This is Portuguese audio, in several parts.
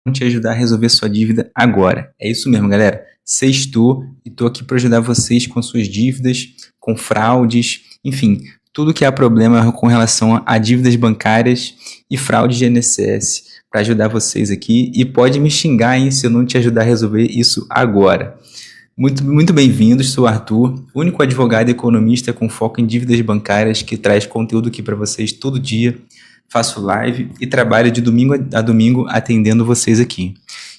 te ajudar a resolver sua dívida agora. É isso mesmo, galera. Sextou e tô aqui para ajudar vocês com suas dívidas, com fraudes, enfim, tudo que há problema com relação a dívidas bancárias e fraude de INSS, para ajudar vocês aqui. E pode me xingar, hein, se eu não te ajudar a resolver isso agora. Muito bem-vindos, sou o Arthur, único advogado e economista com foco em dívidas bancárias que traz conteúdo aqui para vocês todo dia. Faço live e trabalho de domingo a domingo atendendo vocês aqui.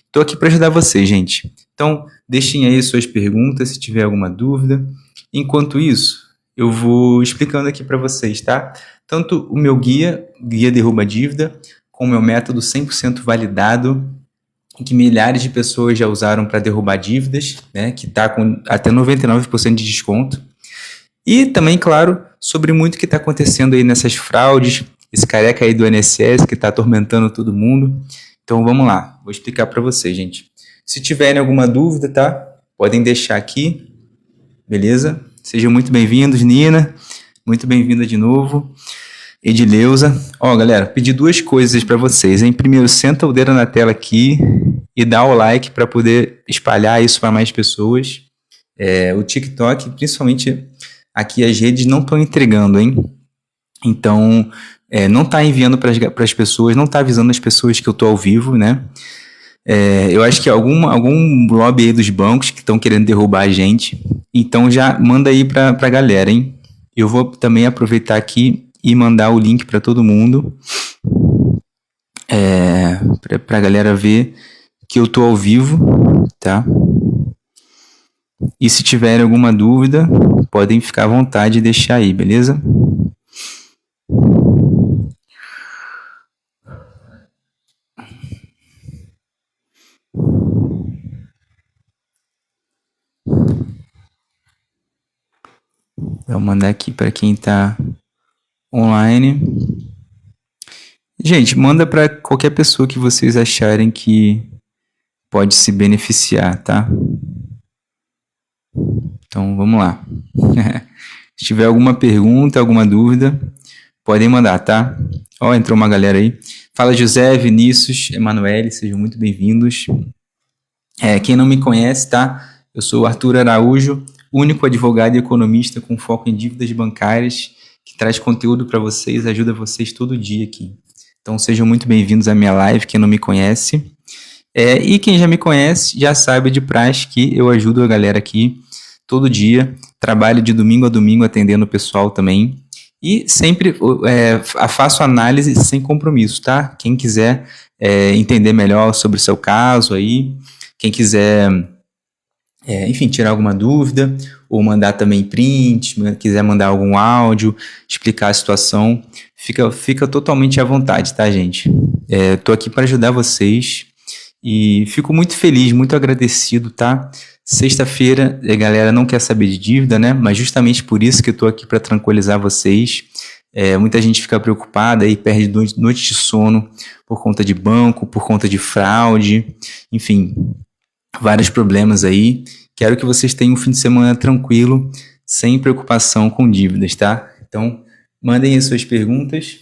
Estou aqui para ajudar vocês, gente. Então, deixem aí suas perguntas se tiver alguma dúvida. Enquanto isso, eu vou explicando aqui para vocês, tá? Tanto o meu guia Derruba Dívida, com o meu método 100% validado, que milhares de pessoas já usaram para derrubar dívidas, né, que está com até 99% de desconto. E também, claro, sobre muito que está acontecendo aí nessas fraudes, esse careca aí do INSS que está atormentando todo mundo. Então vamos lá, vou explicar para vocês, gente. Se tiverem alguma dúvida, tá? Podem deixar aqui, beleza? Sejam muito bem-vindos, Nina, muito bem-vinda de novo. Edileuza. Ó, galera, pedi duas coisas para vocês, hein? Primeiro, senta o dedo na tela aqui e dá o like para poder espalhar isso para mais pessoas. O TikTok, principalmente aqui as redes não estão entregando, hein? Então, não está enviando para as pessoas, não está avisando as pessoas que eu estou ao vivo, né? Eu acho que algum lobby aí dos bancos que estão querendo derrubar a gente. Então já manda aí para a galera, hein? Eu vou também aproveitar aqui e mandar o link para todo mundo, para a galera ver que eu tô ao vivo, tá? E se tiverem alguma dúvida, podem ficar à vontade e deixar aí, beleza? Vou mandar aqui para quem está online. Gente, manda para qualquer pessoa que vocês acharem que pode se beneficiar, tá? Então, vamos lá. Se tiver alguma pergunta, alguma dúvida, podem mandar, tá? Ó, entrou uma galera aí. Fala José, Vinícius, Emanuele, sejam muito bem-vindos. Quem não me conhece, tá? Eu sou o Arthur Araújo, único advogado e economista com foco em dívidas bancárias, que traz conteúdo para vocês, ajuda vocês todo dia aqui. Então sejam muito bem-vindos à minha live, quem não me conhece. E quem já me conhece, já sabe de praxe que eu ajudo a galera aqui todo dia, trabalho de domingo a domingo atendendo o pessoal também. E sempre faço análise sem compromisso, tá? Quem quiser entender melhor sobre o seu caso aí, quem quiser, enfim, tirar alguma dúvida, ou mandar também print, quiser mandar algum áudio, explicar a situação, fica totalmente à vontade, tá, gente? Tô aqui para ajudar vocês e fico muito feliz, muito agradecido, tá? Sexta-feira, a galera não quer saber de dívida, né? Mas justamente por isso que eu tô aqui para tranquilizar vocês. Muita gente fica preocupada e perde noite de sono por conta de banco, por conta de fraude, enfim, vários problemas aí. Quero que vocês tenham um fim de semana tranquilo, sem preocupação com dívidas, tá? Então, mandem as suas perguntas.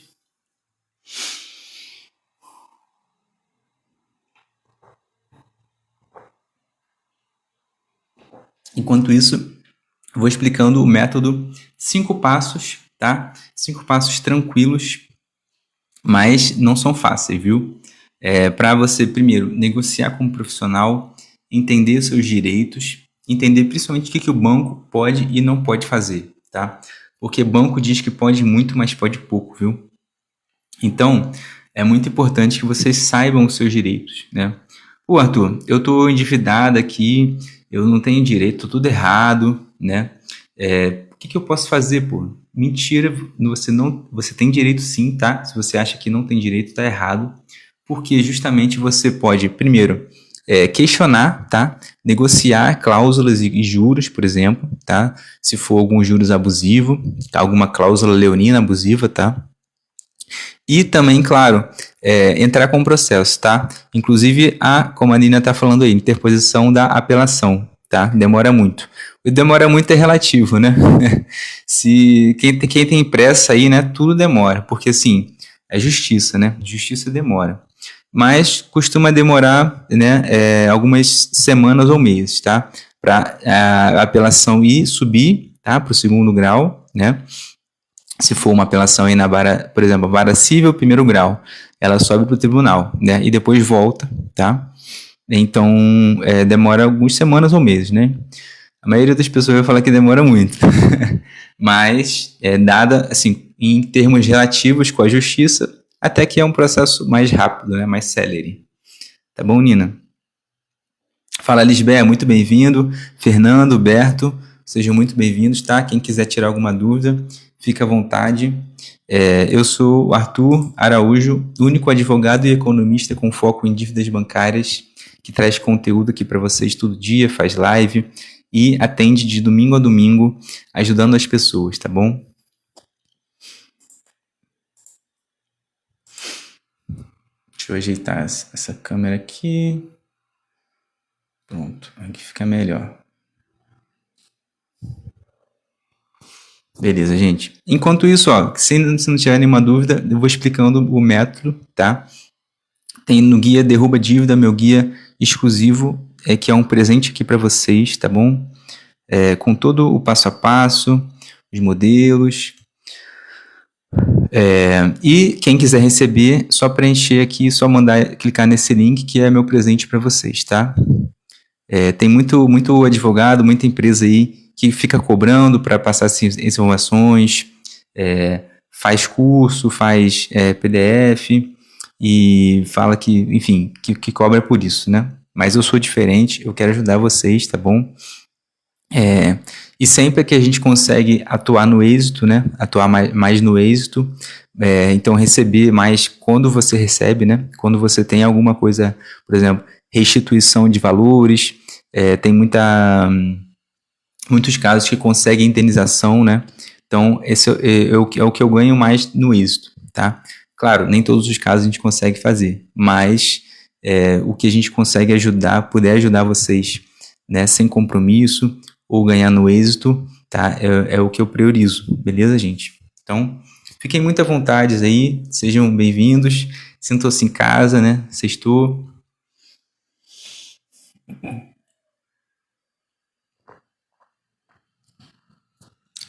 Enquanto isso, vou explicando o método 5 passos, tá? 5 passos tranquilos, mas não são fáceis, viu? Para você, primeiro, negociar com um profissional, entender seus direitos, entender principalmente o que o banco pode e não pode fazer, tá? Porque banco diz que pode muito, mas pode pouco, viu? Então, é muito importante que vocês saibam os seus direitos, né? Pô, Arthur, eu tô endividado aqui, eu não tenho direito, tô tudo errado, né? O que eu posso fazer, pô? Mentira, você tem direito sim, tá? Se você acha que não tem direito, tá errado. Porque justamente você pode, primeiro, questionar, tá? Negociar cláusulas e juros, por exemplo, tá? Se for algum juros abusivo, tá? Alguma cláusula leonina abusiva, tá? E também, claro, entrar com o processo, tá? Inclusive, como a Nina tá falando aí, interposição da apelação, tá? Demora muito. O demora muito é relativo, né? Quem tem pressa aí, né? Tudo demora, porque assim, é justiça, né? Justiça demora. mas costuma demorar, né, algumas semanas ou meses, tá? Para a apelação ir subir, tá? Para o segundo grau, né? Se for uma apelação aí na vara, por exemplo, vara civil, primeiro grau, ela sobe para o tribunal, né? E depois volta, tá? Então, demora algumas semanas ou meses, né? A maioria das pessoas vai falar que demora muito. Mas, dada, assim, em termos relativos com a justiça, até que é um processo mais rápido, né? Mais célere. Tá bom, Nina? Fala, Lisbeth, muito bem-vindo. Fernando, Berto, sejam muito bem-vindos, tá? Quem quiser tirar alguma dúvida, fica à vontade. Eu sou o Arthur Araújo, único advogado e economista com foco em dívidas bancárias, que traz conteúdo aqui para vocês todo dia, faz live e atende de domingo a domingo, ajudando as pessoas, tá bom? Deixa eu ajeitar essa câmera aqui. Pronto, aqui fica melhor. Beleza, gente. Enquanto isso, ó, se não tiver nenhuma dúvida, eu vou explicando o método, tá? Tem no guia Derruba Dívida, meu guia exclusivo, que é um presente aqui para vocês, tá bom? Com todo o passo a passo, os modelos. E quem quiser receber, só preencher aqui, só mandar clicar nesse link que é meu presente para vocês, tá? Tem muito advogado, muita empresa aí que fica cobrando para passar essas informações, faz curso, faz PDF e fala que, enfim, que cobra por isso, né? Mas eu sou diferente, eu quero ajudar vocês, tá bom? E sempre que a gente consegue atuar no êxito, né? Atuar mais no êxito, então receber mais quando você recebe, né? Quando você tem alguma coisa, por exemplo, restituição de valores, tem muitos casos que conseguem indenização, né? Então, esse é o que eu ganho mais no êxito, tá? Claro, nem todos os casos a gente consegue fazer, mas o que a gente consegue ajudar, puder ajudar vocês, né, sem compromisso ou ganhar no êxito, tá? É o que eu priorizo, beleza, gente? Então, fiquem muito à vontade aí, sejam bem-vindos, sintam-se em casa, né? Sextou.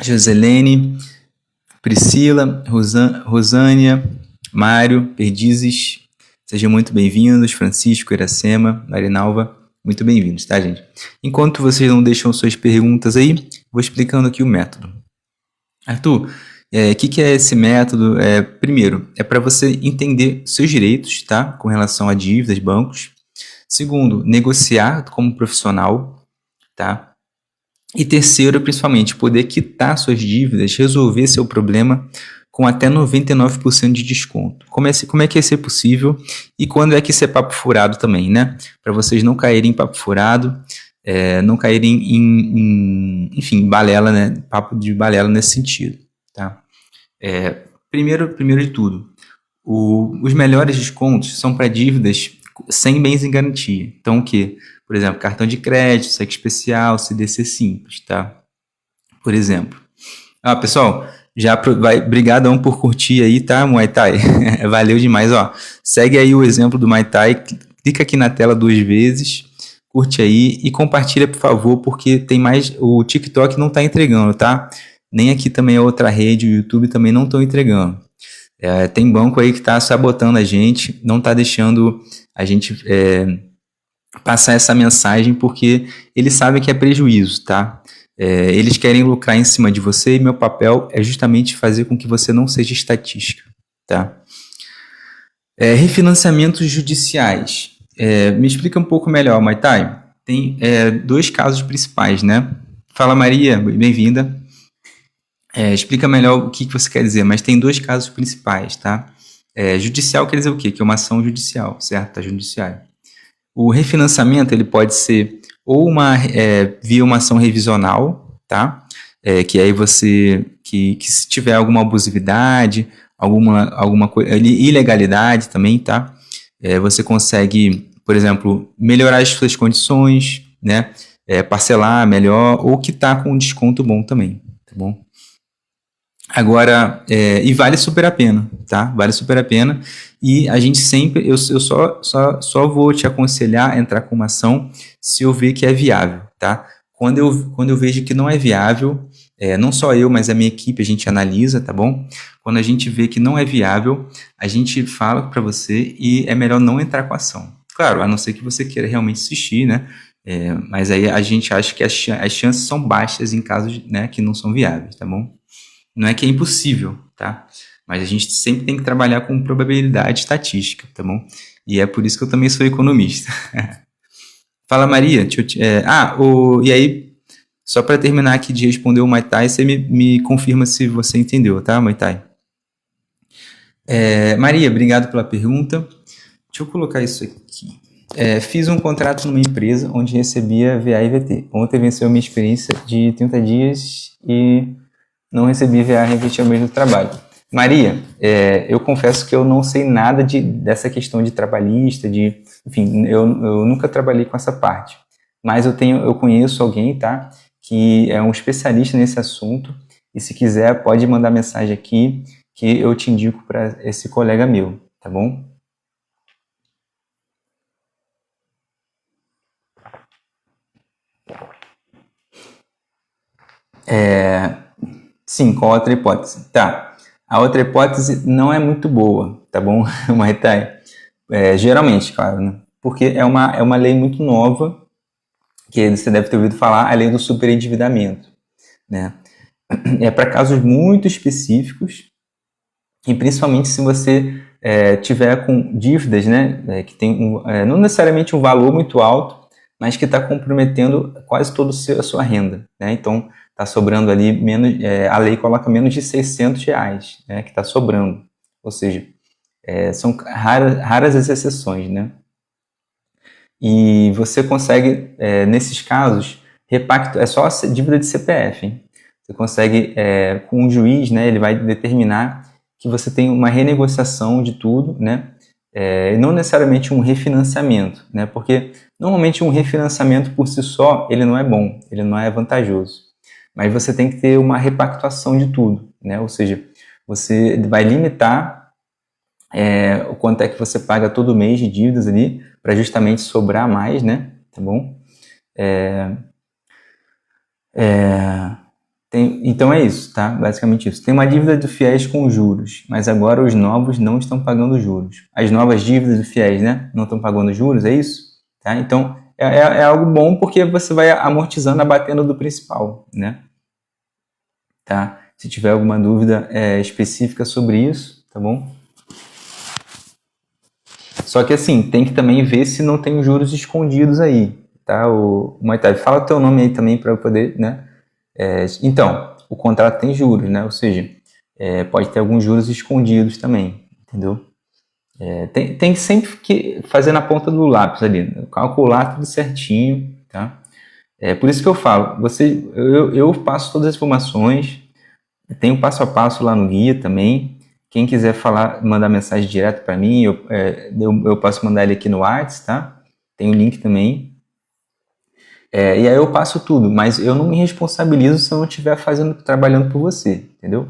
Joselene, Priscila, Rosânia, Mário, Perdizes, sejam muito bem-vindos, Francisco, Iracema, Marinalva, muito bem-vindos, tá, gente? Enquanto vocês não deixam suas perguntas aí, vou explicando aqui o método. Arthur, o que é esse método? Primeiro, é para você entender seus direitos, tá? Com relação a dívidas, bancos. Segundo, negociar como profissional, tá? E terceiro, principalmente, poder quitar suas dívidas, resolver seu problema com até 99% de desconto. Como é que isso é possível e quando é que isso é papo furado também, né? Para vocês não caírem em papo furado, não caírem enfim, balela, né? Papo de balela nesse sentido, tá? Primeiro de tudo, os melhores descontos são para dívidas sem bens em garantia. Então, o quê? Por exemplo, cartão de crédito, cheque especial, CDC simples, tá? Por exemplo. Pessoal, brigadão por curtir aí, tá, Muay Thai? Valeu demais, ó. Segue aí o exemplo do Muay Thai, clica aqui na tela 2 vezes, curte aí e compartilha, por favor, porque tem mais, o TikTok não tá entregando, tá? Nem aqui também a outra rede, o YouTube também não estão entregando. Tem banco aí que tá sabotando a gente, não tá deixando a gente passar essa mensagem porque eles sabem que é prejuízo, tá? Eles querem lucrar em cima de você e meu papel é justamente fazer com que você não seja estatística, tá? Refinanciamentos judiciais. Me explica um pouco melhor, Maitai. Tem 2 casos principais, né? Fala, Maria, bem-vinda. Explica melhor o que você quer dizer, mas tem 2 casos principais, tá? Judicial quer dizer o quê? Que é uma ação judicial, certo? Tá judiciária. O refinanciamento ele pode ser ou via uma ação revisional, tá? Que aí você que se tiver alguma abusividade, alguma ilegalidade também, tá? Você consegue, por exemplo, melhorar as suas condições, né? Parcelar melhor ou quitar com um desconto bom também, tá bom? Agora, e vale super a pena, tá? Vale super a pena. E a gente sempre, eu só vou te aconselhar a entrar com uma ação se eu ver que é viável, tá? Quando eu vejo que não é viável, não só eu, mas a minha equipe, a gente analisa, tá bom? Quando a gente vê que não é viável, a gente fala para você e é melhor não entrar com a ação. Claro, a não ser que você queira realmente assistir, né? Mas aí a gente acha que as chances são baixas em casos, né, que não são viáveis, tá bom? Não é que é impossível, tá? Mas a gente sempre tem que trabalhar com probabilidade estatística, tá bom? E é por isso que eu também sou economista. Fala, Maria. E aí, só para terminar aqui de responder o Maitai, você me confirma se você entendeu, tá, Maitai? Maria, obrigado pela pergunta. Deixa eu colocar isso aqui. Fiz um contrato numa empresa onde recebia VA e VT. Ontem venceu minha experiência de 30 dias e não recebi VA refletir ao mesmo trabalho. Maria, eu confesso que eu não sei nada dessa questão de trabalhista, enfim, eu nunca trabalhei com essa parte. Mas eu conheço alguém, tá, que é um especialista nesse assunto e se quiser pode mandar mensagem aqui que eu te indico para esse colega meu, tá bom? Sim, qual a outra hipótese? Tá. A outra hipótese não é muito boa, tá bom, Marita? Geralmente, claro, né? Porque é uma lei muito nova, que você deve ter ouvido falar, a lei do superendividamento, né? É para casos muito específicos, e principalmente se você tiver com dívidas, né, que tem não necessariamente um valor muito alto, mas que está comprometendo quase toda a sua renda, né? Então, está sobrando ali menos, a lei coloca menos de R$ 600, né, que está sobrando. Ou seja, são raras as exceções, né? E você consegue, nesses casos, repacto, é só a dívida de CPF, hein? Você consegue, com um juiz, né, ele vai determinar que você tem uma renegociação de tudo, né? Não necessariamente um refinanciamento, né? Porque normalmente um refinanciamento por si só, ele não é bom, ele não é vantajoso. Mas você tem que ter uma repactuação de tudo, né? Ou seja, você vai limitar o quanto é que você paga todo mês de dívidas ali, para justamente sobrar mais, né? Tá bom? Então é isso, tá? Basicamente isso. Tem uma dívida do FIES com juros, mas agora os novos não estão pagando juros. As novas dívidas do FIES, né? Não estão pagando juros, é isso? Tá? Então é algo bom porque você vai amortizando, abatendo do principal, né? Tá? Se tiver alguma dúvida específica sobre isso, tá bom? Só que assim, tem que também ver se não tem juros escondidos aí, tá? O Moitai, fala o teu nome aí também para eu poder, né? Então, o contrato tem juros, né? Ou seja, pode ter alguns juros escondidos também, entendeu? Tem sempre que fazer na ponta do lápis ali, calcular tudo certinho, tá? Por isso que eu falo, eu passo todas as informações, tem um passo a passo lá no guia também. Quem quiser falar, mandar mensagem direto para mim, eu posso mandar ele aqui no WhatsApp, tá? Tem o link também. E aí eu passo tudo, mas eu não me responsabilizo se eu não estiver trabalhando por você, entendeu?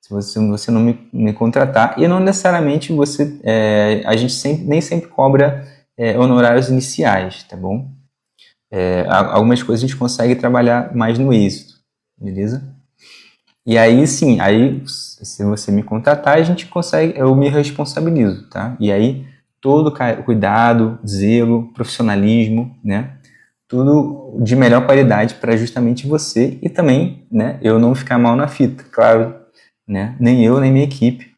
Se você não me contratar, e não necessariamente a gente nem sempre cobra honorários iniciais, tá bom? Algumas coisas a gente consegue trabalhar mais no êxito, beleza? E aí sim, se você me contratar, a gente consegue, eu me responsabilizo, tá? E aí todo cuidado, zelo, profissionalismo, né? Tudo de melhor qualidade para justamente você e também, né, eu não ficar mal na fita, claro, né? Nem eu, nem minha equipe,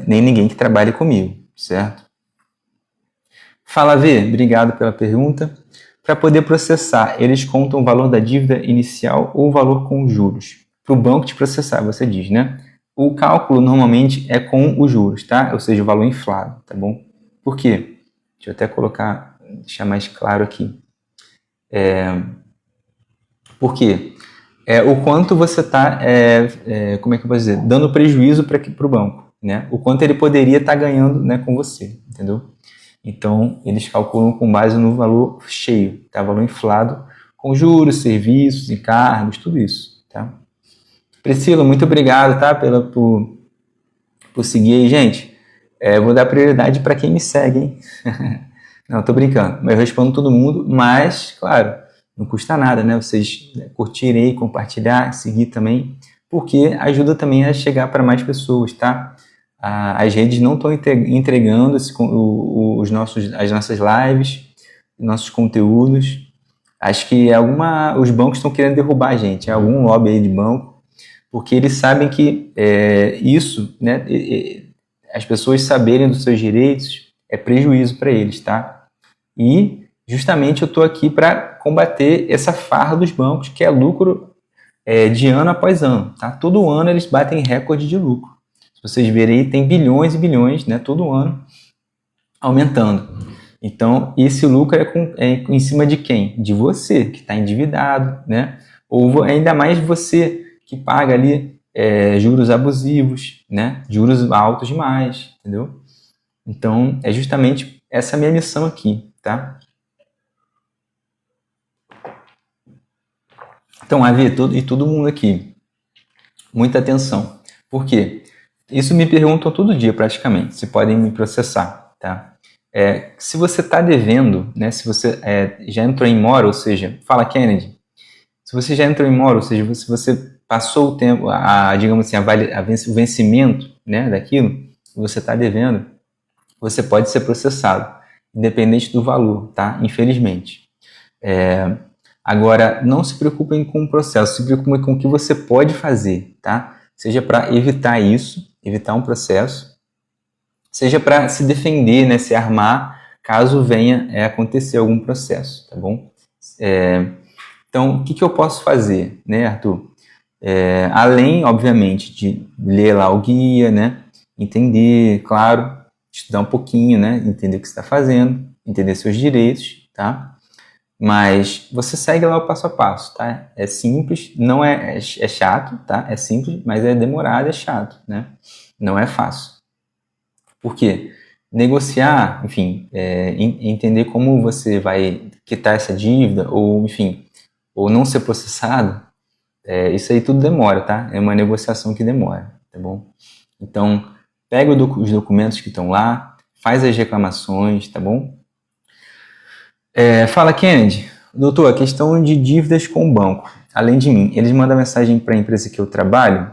nem ninguém que trabalhe comigo, certo? Fala, V, obrigado pela pergunta. Para poder processar, eles contam o valor da dívida inicial ou o valor com juros? Para o banco te processar, você diz, né? O cálculo normalmente é com os juros, tá? Ou seja, o valor inflado, tá bom? Por quê? Deixa eu até deixar mais claro aqui. Por quê? O quanto você está, como é que eu posso dizer, dando prejuízo para o banco, né? O quanto ele poderia estar ganhando, né, com você, entendeu? Então, eles calculam com base no valor cheio, tá? Valor inflado, com juros, serviços, encargos, tudo isso, tá? Priscila, muito obrigado, tá? Por seguir aí, gente. Vou dar prioridade para quem me segue, hein? Não, tô brincando. Eu respondo todo mundo, mas, claro, não custa nada, né? Vocês curtirem aí, compartilhar, seguir também, porque ajuda também a chegar para mais pessoas, tá? As redes não estão entregando as nossas lives, nossos conteúdos. Acho que os bancos estão querendo derrubar a gente, algum lobby aí de banco, porque eles sabem que isso, né, as pessoas saberem dos seus direitos é prejuízo para eles, tá? E justamente eu estou aqui para combater essa farra dos bancos, que é lucro de ano após ano, tá? Todo ano eles batem recorde de lucro. Se vocês verem aí, tem bilhões e bilhões, né, todo ano, aumentando. Então, esse lucro é em cima de quem? De você, que está endividado, né? Ou ainda mais você que paga ali juros abusivos, né? Juros altos demais, entendeu? Então, é justamente essa minha missão aqui, tá? Então, Avi, e todo mundo aqui, muita atenção. Por quê? Isso me perguntam todo dia, praticamente, se podem me processar, tá? Se você está devendo, né, se você já entrou em mora, ou seja, fala Kennedy, se você já entrou em mora, ou seja, se você passou o tempo, digamos assim, o vencimento, né, daquilo que você está devendo, você pode ser processado, independente do valor, tá? Infelizmente. Agora, não se preocupem com o processo, se preocupem com o que você pode fazer, tá? Seja para evitar isso, evitar um processo, seja para se defender, né, se armar, caso venha acontecer algum processo, tá bom? Então, o que eu posso fazer, né, Arthur? Além, obviamente, de ler lá o guia, né, entender, claro, estudar um pouquinho, né, entender o que você está fazendo, entender seus direitos, tá? Mas você segue lá o passo a passo, tá? É simples, não é chato, tá? É simples, mas é demorado, é chato, né? Não é fácil. Por quê? Negociar, enfim, entender como você vai quitar essa dívida, ou, enfim, ou não ser processado, isso aí tudo demora, tá? É uma negociação que demora, tá bom? Então, pega os documentos que estão lá, faz as reclamações, tá bom? Fala, Kennedy. Doutor, a questão de dívidas com o banco. Além de mim, eles mandam mensagem para a empresa que eu trabalho.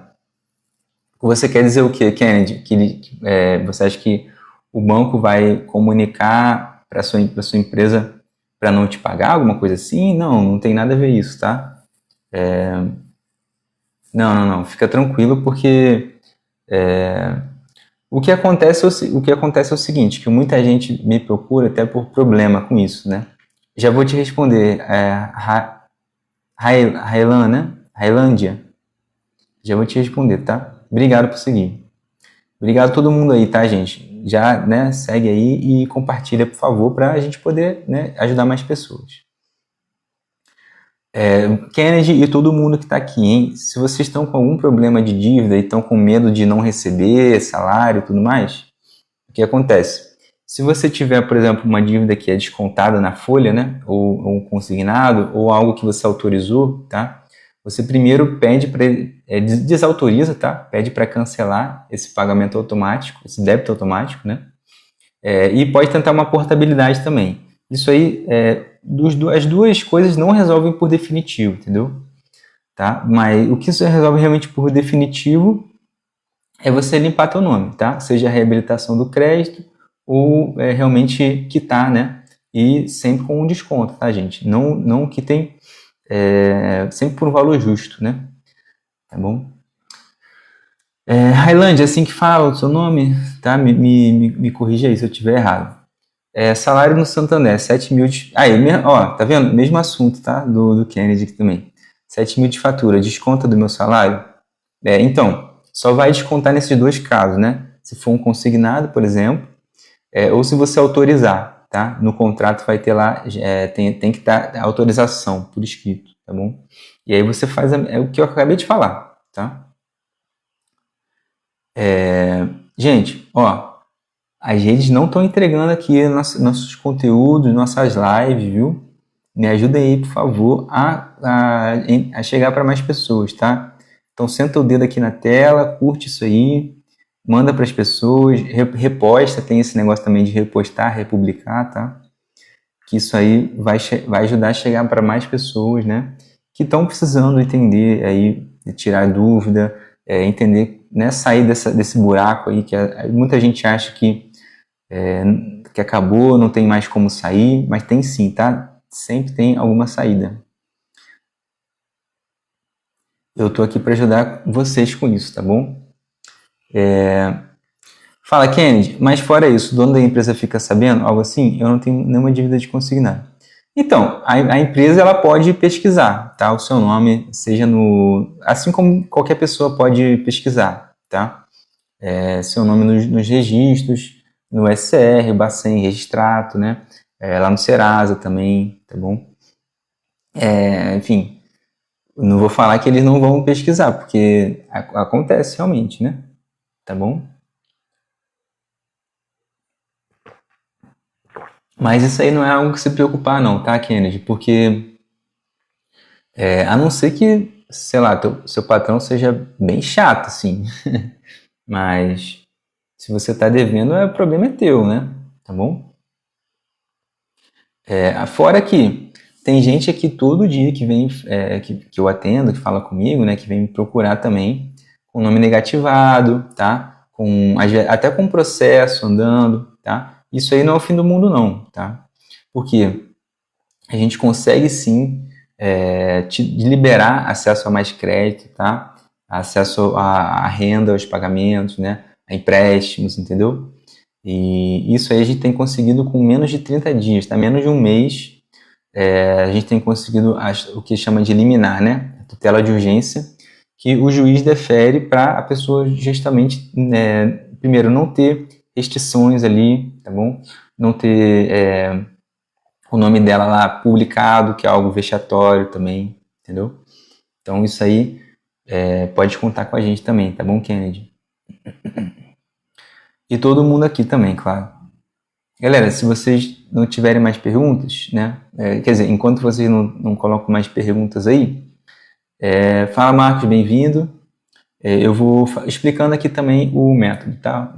Você quer dizer o quê, Kennedy? Você acha que o banco vai comunicar para sua empresa para não te pagar, alguma coisa assim? Não tem nada a ver isso, tá? Não. Fica tranquilo, porque o que acontece é o seguinte, que muita gente me procura até por problema com isso, né? Já vou te responder. Railândia. Já vou te responder, tá? Obrigado por seguir. Obrigado a todo mundo aí, tá, gente? Já, né, segue aí e compartilha, por favor, para a gente poder, né, ajudar mais pessoas. Kennedy e todo mundo que está aqui, hein? Se vocês estão com algum problema de dívida e estão com medo de não receber salário e tudo mais, o que acontece? Se você tiver, por exemplo, uma dívida que é descontada na folha, né, ou um consignado, ou algo que você autorizou, tá? Você primeiro pede para desautoriza, tá? Pede para cancelar esse pagamento automático, esse débito automático, né? E pode tentar uma portabilidade também. Isso aí, as duas coisas não resolvem por definitivo, entendeu? Tá? Mas o que isso resolve realmente por definitivo é você limpar teu nome, tá? Seja a reabilitação do crédito ou realmente quitar, né? E sempre com um desconto, tá, gente? Não quitem sempre por um valor justo, né? Tá bom? Railândia, assim que fala o seu nome, tá? Me corrija aí se eu estiver errado. Salário no Santander, 7 mil de... Aí, ó, tá vendo? Mesmo assunto, tá? Do Kennedy aqui também. 7 mil de fatura, desconta do meu salário? Então, só vai descontar nesses dois casos, né? Se for um consignado, por exemplo, ou se você autorizar, tá? No contrato vai ter lá, tem que estar a autorização por escrito, tá bom? E aí você faz o que eu acabei de falar, tá? Gente, ó, as redes não estão entregando aqui nossos conteúdos, nossas lives, viu? Me ajudem aí, por favor, a chegar para mais pessoas, tá? Então senta o dedo aqui na tela, curte isso aí, manda para as pessoas, reposta, tem esse negócio também de repostar, republicar, tá? Que isso aí vai ajudar a chegar para mais pessoas, né? Que estão precisando entender aí, tirar dúvida, entender, né? Sair desse buraco aí que muita gente acha que acabou, não tem mais como sair, mas tem sim, tá? Sempre tem alguma saída. Eu tô aqui para ajudar vocês com isso, tá bom? Fala, Kennedy, mas fora isso, o dono da empresa fica sabendo, algo assim? Eu não tenho nenhuma dívida de consignado. Então, a empresa ela pode pesquisar, tá? O seu nome, seja no... Assim como qualquer pessoa pode pesquisar, tá? Seu nome nos registros, no SCR, Bacen, Registrato, né? Lá no Serasa também, tá bom? Enfim, não vou falar que eles não vão pesquisar, porque acontece realmente, né? Tá bom? Mas isso aí não é algo que se preocupar não, tá, Kennedy? Porque a não ser que, sei lá, seu patrão seja bem chato, assim. Mas se você tá devendo, o problema é teu, né? Tá bom? Fora que tem gente aqui todo dia que vem, que eu atendo, que fala comigo, né? Que vem me procurar também, com nome negativado, tá? Até com processo andando, tá? Isso aí não é o fim do mundo não, tá? Porque a gente consegue sim te liberar acesso a mais crédito, tá? Acesso à renda, aos pagamentos, né? A empréstimos, entendeu? E isso aí a gente tem conseguido com menos de 30 dias, tá? Menos de um mês, a gente tem conseguido o que chama de liminar, né? A tutela de urgência, que o juiz defere para a pessoa justamente, primeiro, não ter restrições ali, tá bom? Não ter o nome dela lá publicado, que é algo vexatório também, entendeu? Então isso aí pode contar com a gente também, tá bom, Kennedy? E todo mundo aqui também, claro. Galera, se vocês não tiverem mais perguntas, né? Quer dizer, enquanto vocês não colocam mais perguntas aí, fala, Marcos, bem-vindo. Eu vou explicando aqui também o método, tá?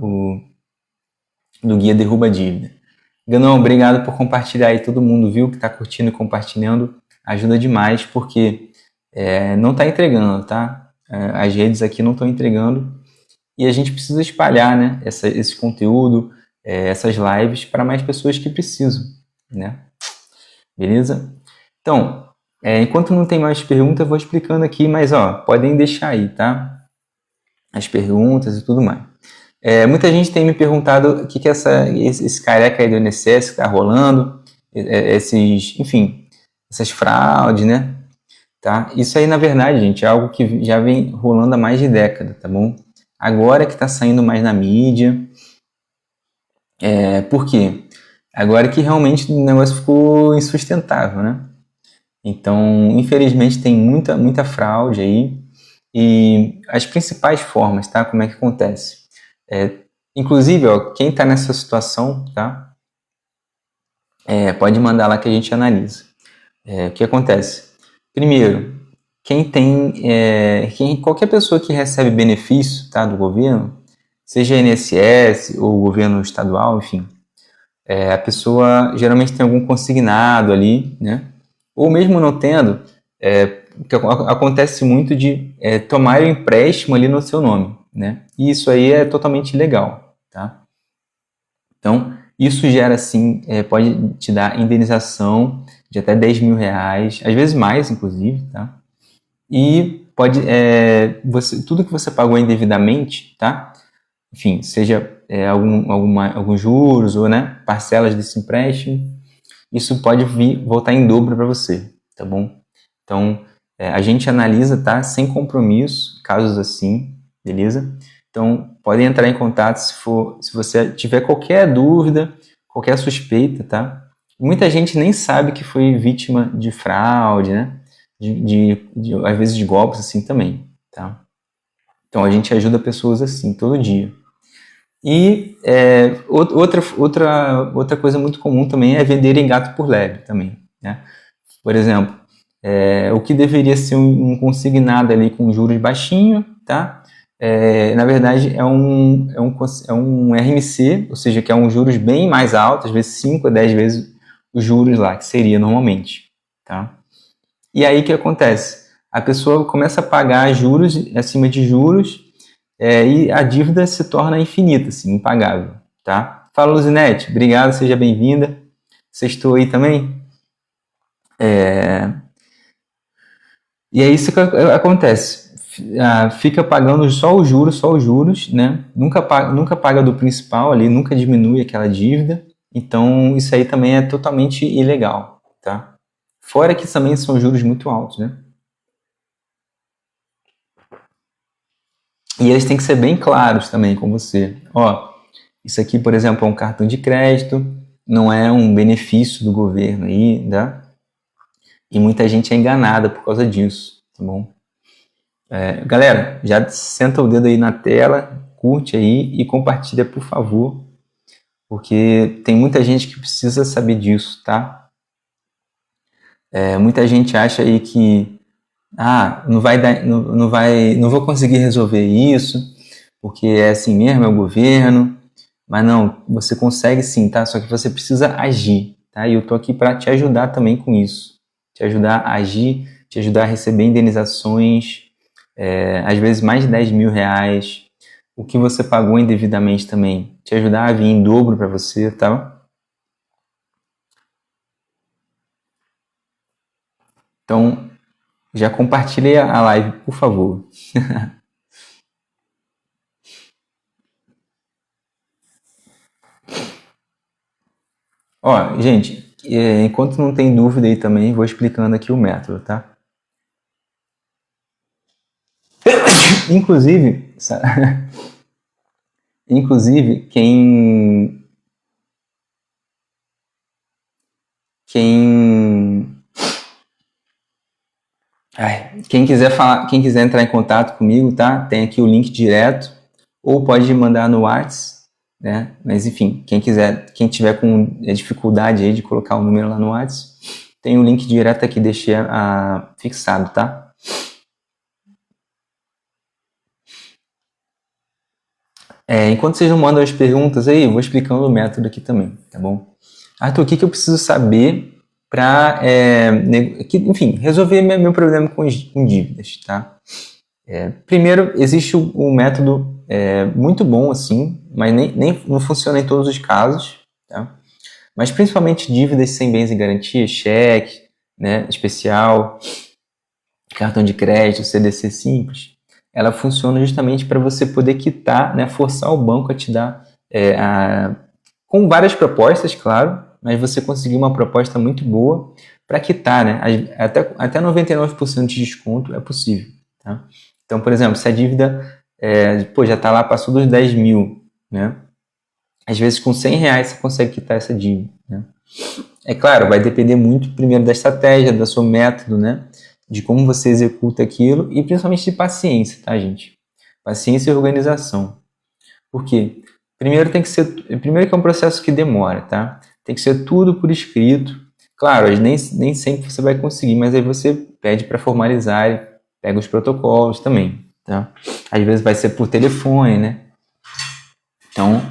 Do Guia Derruba Dívida. Ganão, obrigado por compartilhar aí, todo mundo viu que está curtindo e compartilhando, ajuda demais, porque não está entregando, tá? As redes aqui não estão entregando e a gente precisa espalhar, né, esse conteúdo, essas lives para mais pessoas que precisam, né? Beleza? Então, enquanto não tem mais perguntas, eu vou explicando aqui, mas podem deixar aí, tá? As perguntas e tudo mais. Muita gente tem me perguntado o que é esse careca aí do INSS que está rolando, enfim, essas fraudes, né? Tá? Isso aí, na verdade, gente, é algo que já vem rolando há mais de década, tá bom? Agora que está saindo mais na mídia. Por quê? Agora que realmente o negócio ficou insustentável, né? Então, infelizmente, tem muita fraude aí. E as principais formas, tá? Como é que acontece? Inclusive, quem está nessa situação, tá? Pode mandar lá que a gente analisa. O que acontece? Primeiro, qualquer pessoa que recebe benefício, tá, do governo, seja INSS ou governo estadual, enfim, a pessoa geralmente tem algum consignado ali, né? Ou mesmo não tendo, que acontece muito de tomar o empréstimo ali no seu nome, né? E isso aí é totalmente ilegal, tá? Então, isso gera, assim, pode te dar indenização de até 10 mil reais, às vezes mais, inclusive, tá? E pode, tudo que você pagou indevidamente, tá? Enfim, seja alguns juros ou, né, parcelas desse empréstimo, isso pode voltar em dobro para você, tá bom? Então, a gente analisa, tá? Sem compromisso, casos assim, beleza? Então, podem entrar em contato se você tiver qualquer dúvida, qualquer suspeita, tá? Muita gente nem sabe que foi vítima de fraude, né? Às vezes de golpes assim também, tá? Então, a gente ajuda pessoas assim, todo dia. E outra coisa muito comum também é vender em gato por lebre também, né? Por exemplo, O que deveria ser um consignado ali com juros baixinho, tá? Na verdade, é um RMC, ou seja, que é um juros bem mais alto, às vezes 5 a 10 vezes os juros lá, que seria normalmente, tá? E aí o que acontece? A pessoa começa a pagar juros acima de juros e a dívida se torna infinita, assim, impagável, tá? Fala, Luzinete, obrigado, seja bem-vinda. Sextou aí também? E é isso que acontece. Fica pagando só os juros, né? Nunca paga do principal ali, nunca diminui aquela dívida. Então, isso aí também é totalmente ilegal, tá? Fora que também são juros muito altos, né? E eles têm que ser bem claros também com você. Ó, isso aqui, por exemplo, é um cartão de crédito, não é um benefício do governo aí, tá? E muita gente é enganada por causa disso, tá bom? Galera, já senta o dedo aí na tela, curte aí e compartilha, por favor, porque tem muita gente que precisa saber disso, tá? Muita gente acha aí que não vai dar, não vou conseguir resolver isso, porque é assim mesmo, é o governo. Mas não, você consegue sim, tá? Só que você precisa agir, tá? E eu tô aqui para te ajudar também com isso. Te ajudar a agir, te ajudar a receber indenizações, às vezes mais de 10 mil reais, o que você pagou indevidamente também. Te ajudar a vir em dobro para você, tá? Então, já compartilhe a live, por favor. Ó, gente, enquanto não tem dúvida aí também, vou explicando aqui o método, tá? Inclusive, inclusive quem quiser falar, quem quiser entrar em contato comigo, tá? Tem aqui o link direto, ou pode mandar no WhatsApp, né? Mas enfim, quem tiver com dificuldade aí de colocar o número lá no WhatsApp, tem o link direto aqui, deixei fixado, tá? Enquanto vocês não mandam as perguntas aí, eu vou explicando o método aqui também, tá bom? Arthur, o que eu preciso saber para, enfim, resolver meu problema com dívidas, tá? Primeiro, existe um método muito bom, assim, mas nem não funciona em todos os casos, tá? Mas principalmente dívidas sem bens e garantia, cheque, né, especial, cartão de crédito, CDC simples, ela funciona justamente para você poder quitar, né, forçar o banco a te dar, com várias propostas, claro, mas você conseguir uma proposta muito boa para quitar, né, até 99% de desconto é possível, tá? Então, por exemplo, se a dívida já está lá, passou dos 10 mil, né? Às vezes com 100 reais você consegue quitar essa dívida, né? É claro, vai depender muito primeiro da estratégia, do seu método, né? De como você executa aquilo e principalmente de paciência, tá, gente? Paciência e organização. Por quê? Primeiro que é um processo que demora, tá? Tem que ser tudo por escrito. Claro, nem sempre você vai conseguir, mas aí você pede para formalizar, pega os protocolos também, tá? Às vezes vai ser por telefone, né? Então,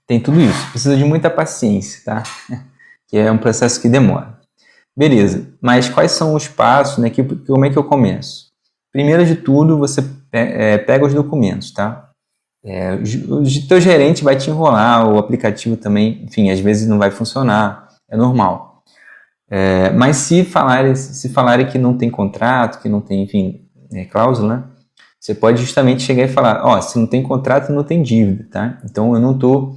tem tudo isso. Precisa de muita paciência, tá? Que é um processo que demora. Beleza, mas quais são os passos, né? Como é que eu começo? Primeiro de tudo, você pega os documentos, tá? O teu gerente vai te enrolar, o aplicativo também, enfim, às vezes não vai funcionar, é normal. Mas se falarem que não tem contrato, que não tem, enfim, cláusula, né? Você pode justamente chegar e falar, se não tem contrato, não tem dívida, tá? Então eu não estou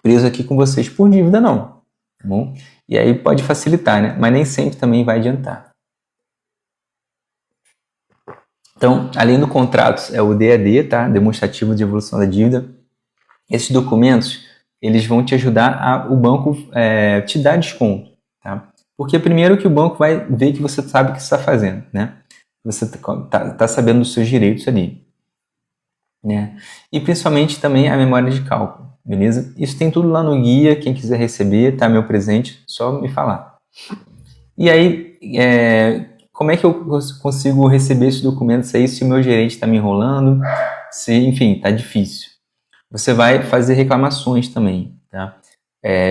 preso aqui com vocês por dívida, não, tá bom? E aí pode facilitar, né? Mas nem sempre também vai adiantar. Então, além do contrato, é o DAD, tá? Demonstrativo de evolução da dívida. Esses documentos, eles vão te ajudar o banco te dar desconto, tá? Porque primeiro que o banco vai ver que você sabe o que você está fazendo, né? Você tá sabendo dos seus direitos ali, né? E principalmente também a memória de cálculo, beleza? Isso tem tudo lá no guia, quem quiser receber, tá? Meu presente, só me falar. E aí, como é que eu consigo receber esses documentos aí se o meu gerente está me enrolando? Se, enfim, está difícil. Você vai fazer reclamações também, tá?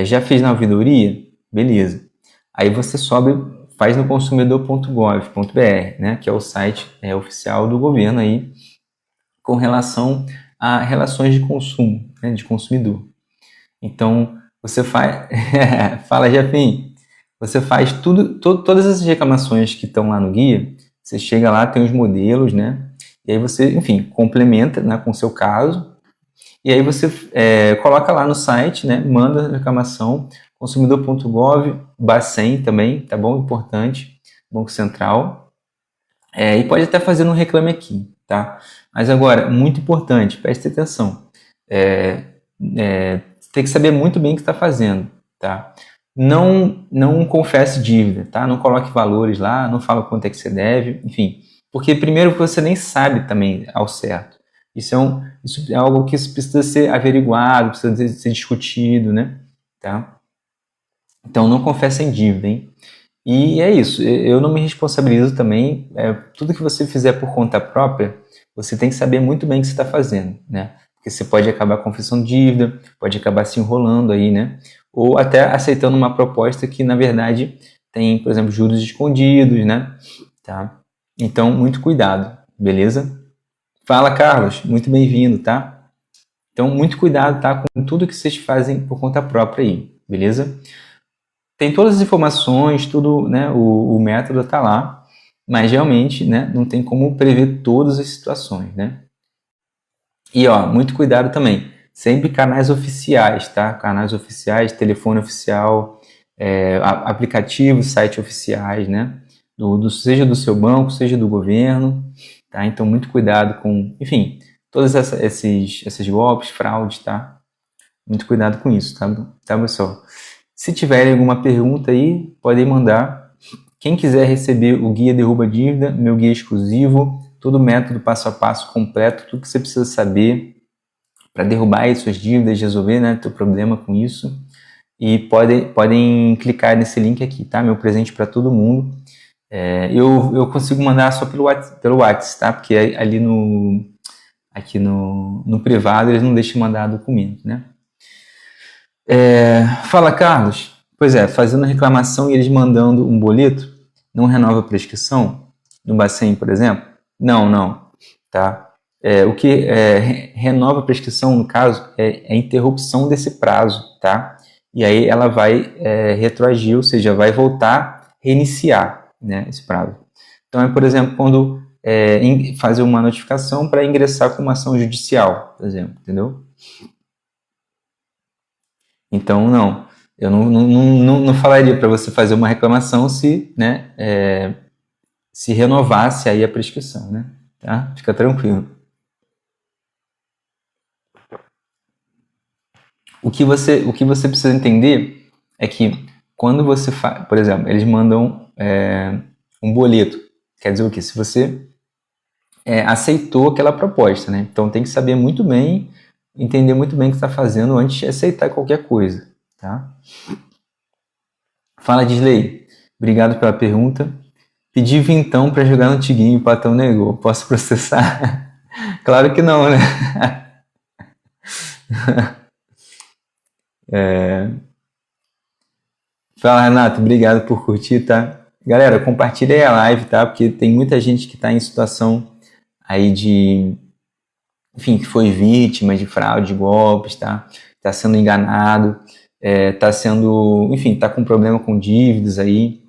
Já fez na ouvidoria? Beleza. Aí você sobe, faz no consumidor.gov.br, né? Que é o site oficial do governo aí, com relação a relações de consumo, né, de consumidor. Então, você faz... Fala, Jefim. Você faz todas essas reclamações que estão lá no guia, você chega lá, tem os modelos, né? E aí você, enfim, complementa, né, com o seu caso, e aí você coloca lá no site, né, manda a reclamação, consumidor.gov, Bacen também, tá bom? Importante, Banco Central. E pode até fazer no Reclame Aqui, tá? Mas agora, muito importante, preste atenção. Tem que saber muito bem o que está fazendo, tá? Não confesse dívida, tá? Não coloque valores lá, não fala quanto é que você deve, enfim. Porque primeiro você nem sabe também ao certo. Isso é algo que precisa ser averiguado, precisa ser discutido, né? Tá? Então não confesse em dívida, hein? E é isso, eu não me responsabilizo também. Tudo que você fizer por conta própria, você tem que saber muito bem o que você está fazendo, né? Porque você pode acabar confessando dívida, pode acabar se enrolando aí, né? Ou até aceitando uma proposta que, na verdade, tem, por exemplo, juros escondidos, né? Tá? Então, muito cuidado, beleza? Fala, Carlos, muito bem-vindo, tá? Então, muito cuidado, tá? Com tudo que vocês fazem por conta própria aí, beleza? Tem todas as informações, tudo, né? O método tá lá, mas realmente, né? Não tem como prever todas as situações, né? E, ó, muito cuidado também. Sempre canais oficiais, tá? Canais oficiais, telefone oficial, aplicativos, sites oficiais, né? Seja do seu banco, seja do governo, tá? Então, muito cuidado com, enfim, todos esses golpes, fraudes, tá? Muito cuidado com isso, tá, pessoal? Se tiverem alguma pergunta aí, podem mandar. Quem quiser receber o Guia Derruba Dívida, meu guia exclusivo, todo o método passo a passo completo, tudo que você precisa saber para derrubar aí suas dívidas, resolver, né, teu problema com isso. E podem clicar nesse link aqui, tá? Meu presente para todo mundo. Eu consigo mandar só pelo WhatsApp, tá? Porque ali aqui no privado eles não deixam mandar documento, né? Fala, Carlos. Pois fazendo a reclamação e eles mandando um boleto, não renova a prescrição? No Bacen, por exemplo? Não, tá? O que renova a prescrição, no caso, é a interrupção desse prazo, tá? E aí ela vai retroagir, ou seja, vai voltar, reiniciar, né, esse prazo. Então, por exemplo, quando fazer uma notificação para ingressar com uma ação judicial, por exemplo, entendeu? Então, não, eu não falaria para você fazer uma reclamação se, né, se renovasse aí a prescrição, né? Tá? Fica tranquilo. O que você precisa entender é que quando você faz, por exemplo, eles mandam um boleto, quer dizer o quê? Se você aceitou aquela proposta, né? Então tem que saber muito bem, entender muito bem o que está fazendo antes de aceitar qualquer coisa, tá? Fala, Disley. Obrigado pela pergunta. Pedi vintão para jogar no Tiguinho, o patrão negou. Posso processar? Claro que não, né? Fala, Renato. Obrigado por curtir, tá? Galera, compartilha aí a live, tá? Porque tem muita gente que está em situação aí enfim, que foi vítima de fraude, de golpes, tá? Tá sendo enganado, tá sendo, enfim, tá com problema com dívidas aí.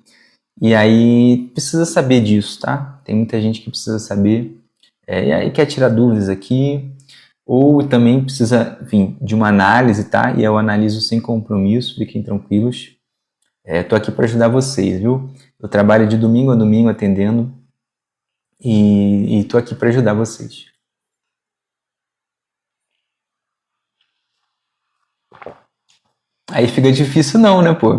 E aí precisa saber disso, tá? Tem muita gente que precisa saber. E aí quer tirar dúvidas aqui, ou também precisa, enfim, de uma análise, tá? E eu analiso sem compromisso, fiquem tranquilos. Tô aqui para ajudar vocês, viu? Eu trabalho de domingo a domingo atendendo e tô aqui para ajudar vocês. Aí fica difícil não, né, pô?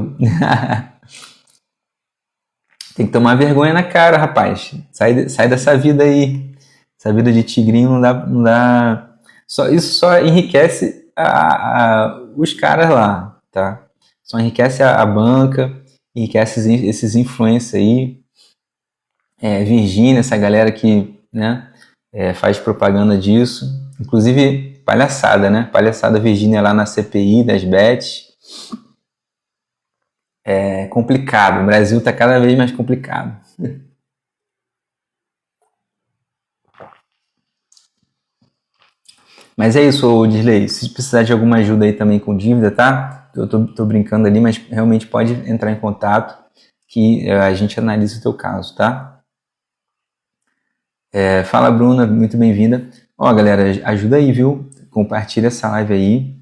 Tem que tomar vergonha na cara, rapaz. Sai dessa vida aí. Essa vida de tigrinho não dá. Isso só enriquece os caras lá, tá? Só enriquece a banca e que esses influencers aí, Virgínia, essa galera que, né, faz propaganda disso, inclusive palhaçada, né? Palhaçada Virgínia lá na CPI das bets. É complicado, o Brasil tá cada vez mais complicado. Mas é isso, Dirley. Se precisar de alguma ajuda aí também com dívida, tá? Eu tô brincando ali, mas realmente pode entrar em contato que a gente analisa o teu caso, tá? Fala, Bruna, muito bem-vinda. Ó, galera, ajuda aí, viu? Compartilha essa live aí.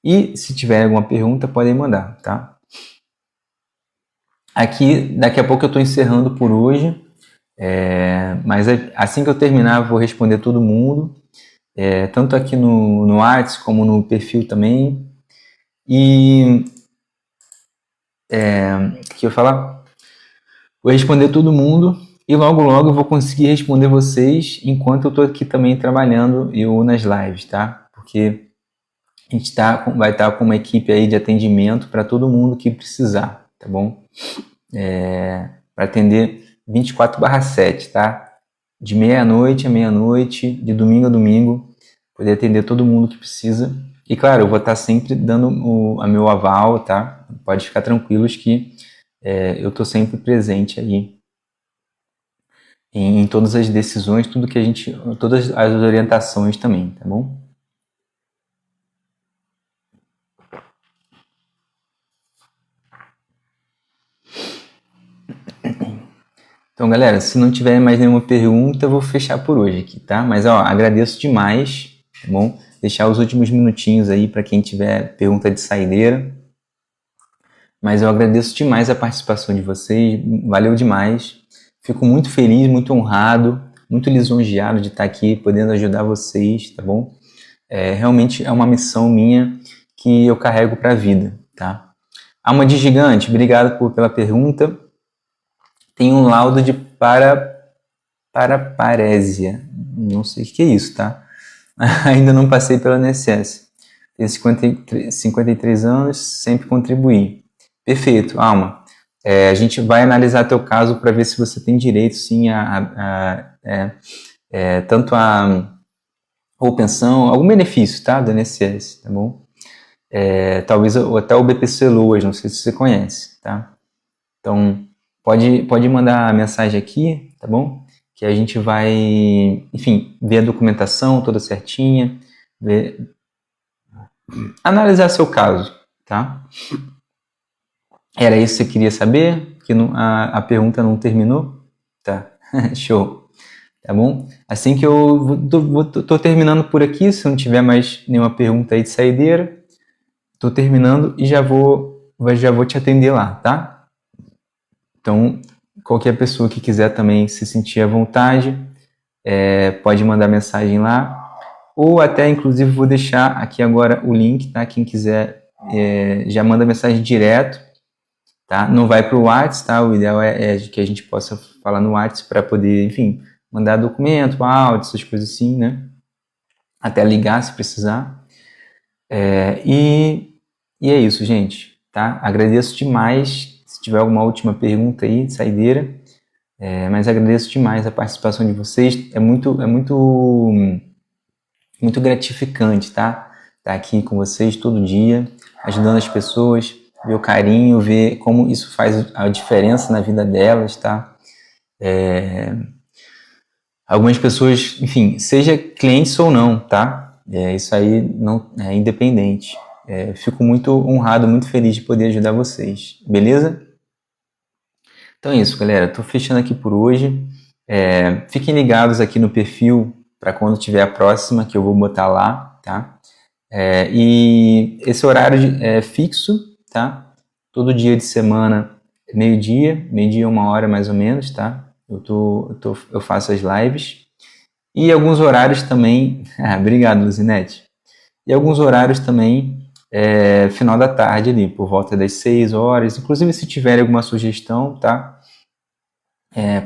E se tiver alguma pergunta, podem mandar, tá? Aqui, daqui a pouco eu tô encerrando por hoje. Mas assim que eu terminar, eu vou responder todo mundo. Tanto aqui no Whats como no perfil também. E o que eu ia falar? Vou responder todo mundo e logo eu vou conseguir responder vocês enquanto eu estou aqui também trabalhando eu nas lives, tá? Porque a gente vai estar com uma equipe aí de atendimento para todo mundo que precisar, tá bom? Para atender 24/7, tá? De meia-noite a meia-noite, de domingo a domingo, poder atender todo mundo que precisa. E claro, eu vou estar sempre dando a meu aval, tá? Pode ficar tranquilos que eu estou sempre presente aí em todas as decisões, todas as orientações também, tá bom? Então, galera, se não tiver mais nenhuma pergunta, eu vou fechar por hoje aqui, tá? Mas, ó, agradeço demais, tá bom? Deixar os últimos minutinhos aí para quem tiver pergunta de saideira. Mas eu agradeço demais a participação de vocês, valeu demais. Fico muito feliz, muito honrado, muito lisonjeado de estar aqui, podendo ajudar vocês, tá bom? Realmente é uma missão minha que eu carrego para a vida, tá? Alma de Gigante, obrigado pela pergunta. Tem um laudo de paraparésia. Não sei o que é isso, tá? Ainda não passei pela INSS. Tenho 53 anos, sempre contribuí. Perfeito, Alma. A gente vai analisar teu caso para ver se você tem direito, sim, tanto ou pensão, algum benefício, tá, do INSS, tá bom? Talvez até o BPC Loas, não sei se você conhece, tá? Então, pode mandar a mensagem aqui, tá bom? Que a gente vai, enfim, ver a documentação toda certinha, analisar seu caso, tá? Era isso que você queria saber? Que a pergunta não terminou? Tá, show. Tá bom? Assim que eu tô terminando por aqui, se não tiver mais nenhuma pergunta aí de saideira, tô terminando e já vou te atender lá, tá? Então, qualquer pessoa que quiser também se sentir à vontade, pode mandar mensagem lá, ou até, inclusive, vou deixar aqui agora o link, tá? Quem quiser já manda mensagem direto, tá? Não vai para o WhatsApp, tá? O ideal é que a gente possa falar no WhatsApp para poder, enfim, mandar documento, áudio, essas coisas assim, né? Até ligar se precisar. E é isso, gente, tá? Agradeço demais. Se tiver alguma última pergunta aí de saideira, mas agradeço demais a participação de vocês. É muito gratificante, tá? Estar aqui com vocês todo dia, ajudando as pessoas, ver o carinho, ver como isso faz a diferença na vida delas, tá? Algumas pessoas, enfim, seja clientes ou não, tá? Isso aí não é independente. Fico muito honrado, muito feliz de poder ajudar vocês, beleza? Então é isso, galera. Tô fechando aqui por hoje. Fiquem ligados aqui no perfil para quando tiver a próxima, que eu vou botar lá, tá? E esse horário é fixo, tá? Todo dia de semana, meio-dia, 1 hora mais ou menos, tá? Eu faço as lives. E alguns horários também... obrigado, Luzinete. E alguns horários também, final da tarde ali, por volta das 6 horas. Inclusive, se tiver alguma sugestão, tá?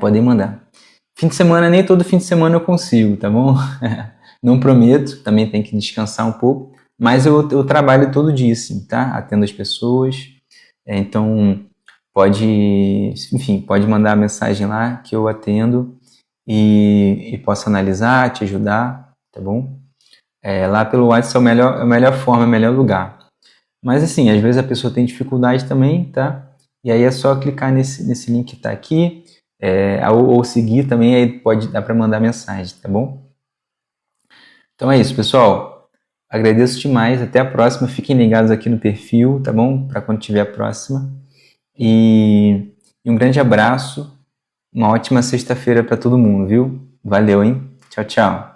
Podem mandar. Fim de semana, nem todo fim de semana eu consigo, tá bom? Não prometo, também tem que descansar um pouco. Mas eu trabalho todo dia, sim, tá? Atendo as pessoas. Então, pode, enfim, pode mandar a mensagem lá que eu atendo e posso analisar, te ajudar, tá bom? Lá pelo WhatsApp é a melhor forma, é o melhor lugar. Mas assim, às vezes a pessoa tem dificuldade também, tá? E aí é só clicar nesse link que tá aqui, ou seguir também, aí dá para mandar mensagem, tá bom? Então é isso, pessoal. Agradeço demais, até a próxima. Fiquem ligados aqui no perfil, tá bom? Para quando tiver a próxima. E um grande abraço, uma ótima sexta-feira para todo mundo, viu? Valeu, hein? Tchau, tchau.